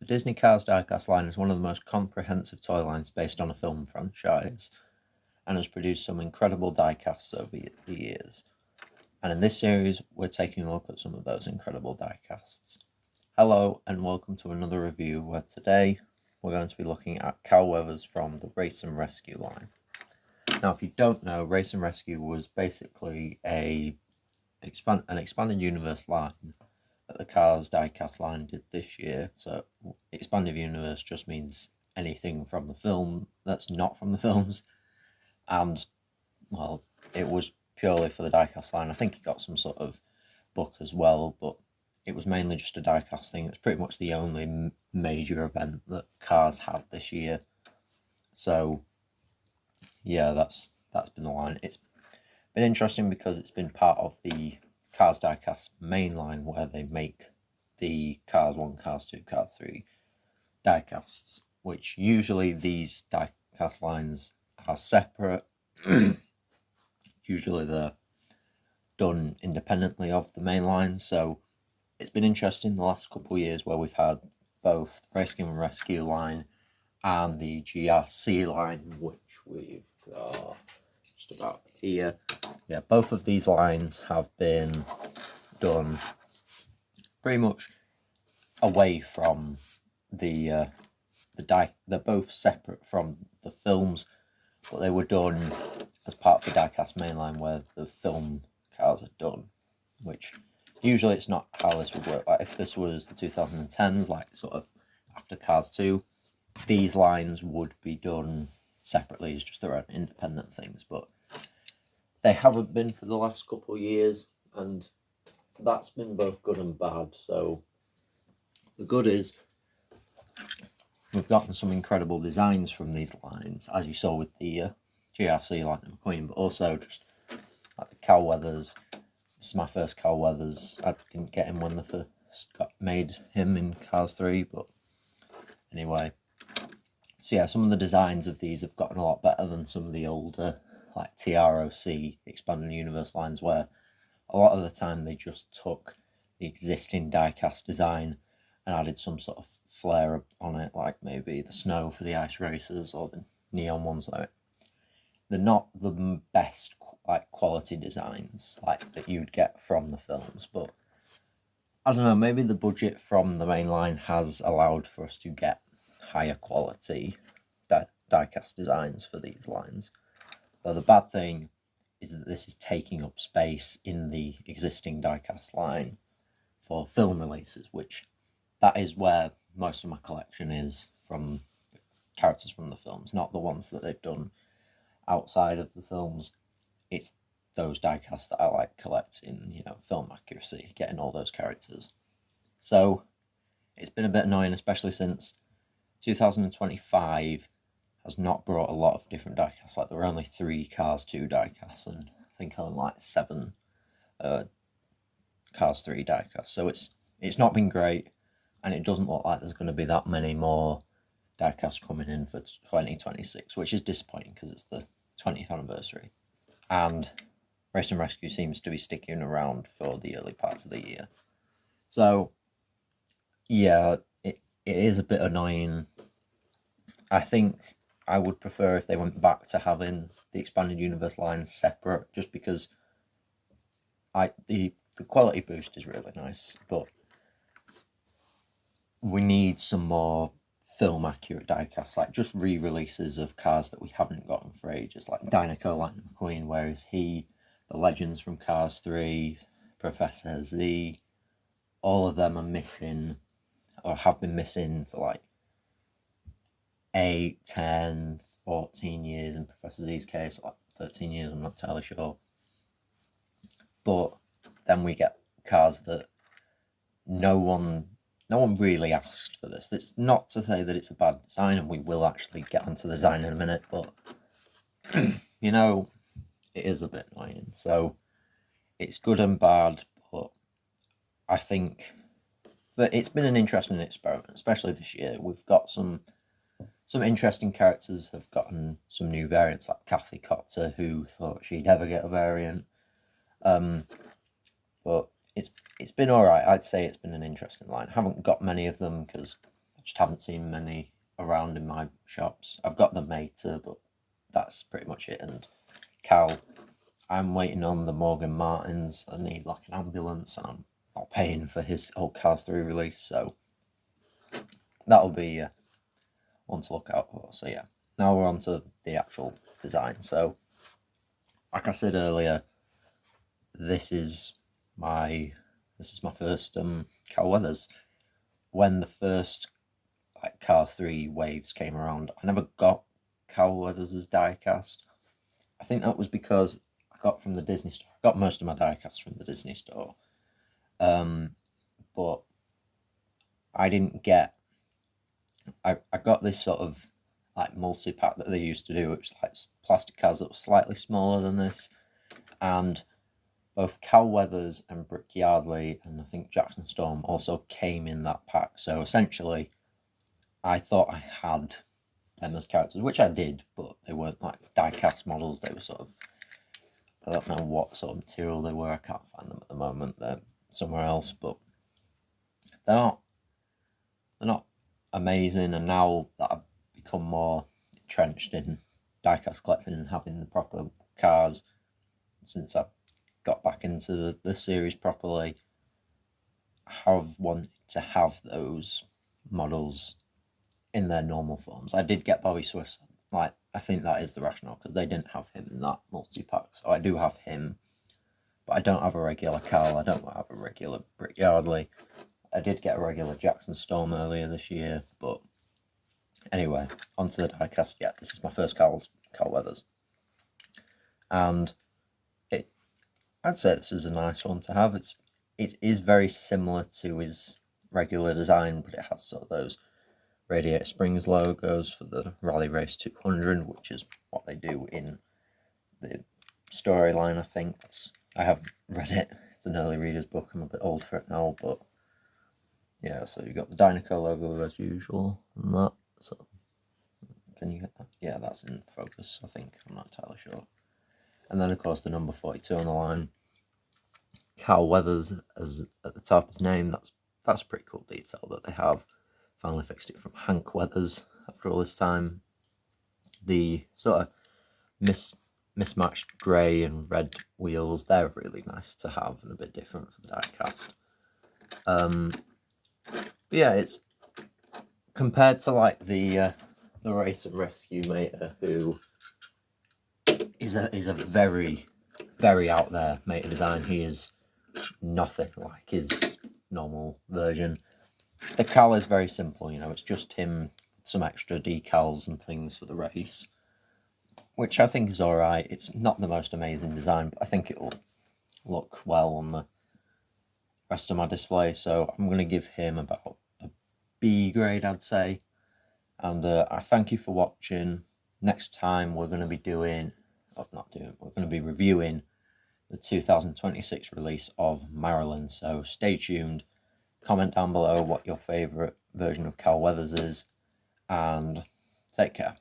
Disney Cars diecast line is one of the most comprehensive toy lines based on a film franchise and has produced some incredible diecasts over the years. And in this series, we're taking a look at some of those incredible diecasts. Hello and welcome to another review where today we're going to be looking at Cal Weathers from the Race and Rescue line. Now, if you don't know, Race and Rescue was basically an expanded universe line that the Cars diecast line did this year. So expanded universe just means anything from the film that's not from the films. And, well, it was purely for the diecast line. I think it got some sort of book as well, but it was mainly just a diecast thing. It was pretty much the only major event that Cars had this year. So, yeah, that's been the line. It's been interesting because it's been part of the Cars diecast main line where they make the Cars 1, Cars 2, Cars 3 diecasts, which usually these diecast lines are separate. Usually they're done independently of the main line, so it's been interesting the last couple of years where we've had both the Rescue and Rescue line and the GRC line, which we've got just about here. Yeah, both of these lines have been done pretty much away from the they're both separate from the films, but they were done as part of the diecast mainline where the film cars are done, which usually it's not how this would work. Like if this was the 2010s, like sort of after Cars 2, these lines would be done separately as just their own independent things, but they haven't been for the last couple of years, and that's been both good and bad. So the good is we've gotten some incredible designs from these lines, as you saw with the GRC Lightning McQueen, but also just like the Cal Weathers. This is my first Cal Weathers. I didn't get him when they first made him in Cars 3, but anyway. So yeah, some of the designs of these have gotten a lot better than some of the older like TROC expanded universe lines, where a lot of the time they just took the existing diecast design and added some sort of flair on it, like maybe the snow for the ice racers or the neon ones. Like they're not the best like quality designs like that you'd get from the films, but I don't know, maybe the budget from the main line has allowed for us to get higher quality diecast designs for these lines. But the bad thing is that this is taking up space in the existing diecast line for film releases, which that is where most of my collection is, from characters from the films, not the ones that they've done outside of the films. It's those diecasts that I like collecting, film accuracy, getting all those characters. So it's been a bit annoying, especially since 2025 has not brought a lot of different diecasts. Like there were only 3 Cars 2 diecasts and I think only like 7 Cars 3 diecasts. So it's not been great, and it doesn't look like there's going to be that many more diecasts coming in for 2026, which is disappointing because it's the 20th anniversary. And Race and Rescue seems to be sticking around for the early parts of the year. So, yeah, it is a bit annoying. I think I would prefer if they went back to having the expanded universe lines separate, just because the quality boost is really nice, but we need some more film accurate diecasts, like just re-releases of cars that we haven't gotten for ages, like Dinoco Lightning McQueen, where is he, the legends from Cars 3, Professor Z, all of them are missing, or have been missing for like 8, 10, 14 years, in Professor Z's case, like 13 years, I'm not entirely sure. But then we get cars that no one really asked for this. It's not to say that it's a bad design, and we will actually get onto the design in a minute, but it is a bit annoying. So it's good and bad, but I think that it's been an interesting experiment, especially this year. We've got some interesting characters have gotten some new variants, like Kathy Copter, who thought she'd ever get a variant. But it's been alright. I'd say it's been an interesting line. I haven't got many of them because I've just haven't seen many around in my shops. I've got the Mater, but that's pretty much it. And Cal, I'm waiting on the Morgan Martins. I need like an ambulance, and I'm not paying for his old Cars 3 release, so that'll be one to look out for. So yeah, now we're on to the actual design. So like I said earlier, this is my first Cal Weathers. When the first like Cars 3 waves came around, I never got Cal Weathers as diecast. I think that was because I got from the Disney store. I got most of my diecasts from the Disney store. But I didn't get... I got this sort of like multi-pack that they used to do, which was like plastic cars that were slightly smaller than this. And both Cal Weathers and Brick Yardley and I think Jackson Storm also came in that pack. So essentially, I thought I had them as characters, which I did, but they weren't like die-cast models. They were sort of... I don't know what sort of material they were. I can't find them at the moment. They're somewhere else, but they're not amazing. And now that I've become more entrenched in die-cast collecting and having the proper cars, since I got back into the series properly, I have wanted to have those models in their normal forms. I did get Bobby Swift's, like, I think that is the rationale, because they didn't have him in that multi-pack. So I do have him, but I don't have a regular Cal. I don't have a regular Brick Yardley. I did get a regular Jackson Storm earlier this year, but anyway, onto the diecast. Yeah, this is my first Cal Weathers. And I'd say this is a nice one to have. It is very similar to his regular design, but it has sort of those Radiator Springs logos for the Rally Race 200, which is what they do in the storyline, I think. I haven't read it. It's an early reader's book. I'm a bit old for it now, but yeah, so you got the Dynaco logo as usual and that. So can you get that? Yeah, that's in focus, I think. I'm not entirely sure. And then, of course, the number 42 on the line. Cal Weathers as at the top of his name. That's a pretty cool detail that they have. Finally fixed it from Hank Weathers after all this time. The sort of mismatched grey and red wheels, they're really nice to have and a bit different for the diecast. But yeah, it's compared to like the Race and Rescue Mater, who is a very, very out there Mater design. He is nothing like his normal version. The Cal is very simple, you know, it's just him, some extra decals and things for the race, which I think is alright. It's not the most amazing design, but I think it will look well on the rest of my display, so I'm going to give him about a B grade, I'd say. And I thank you for watching. Next time we're going to be we're going to be reviewing the 2026 release of Marilyn, so stay tuned. Comment down below what your favourite version of Cal Weathers is, and take care.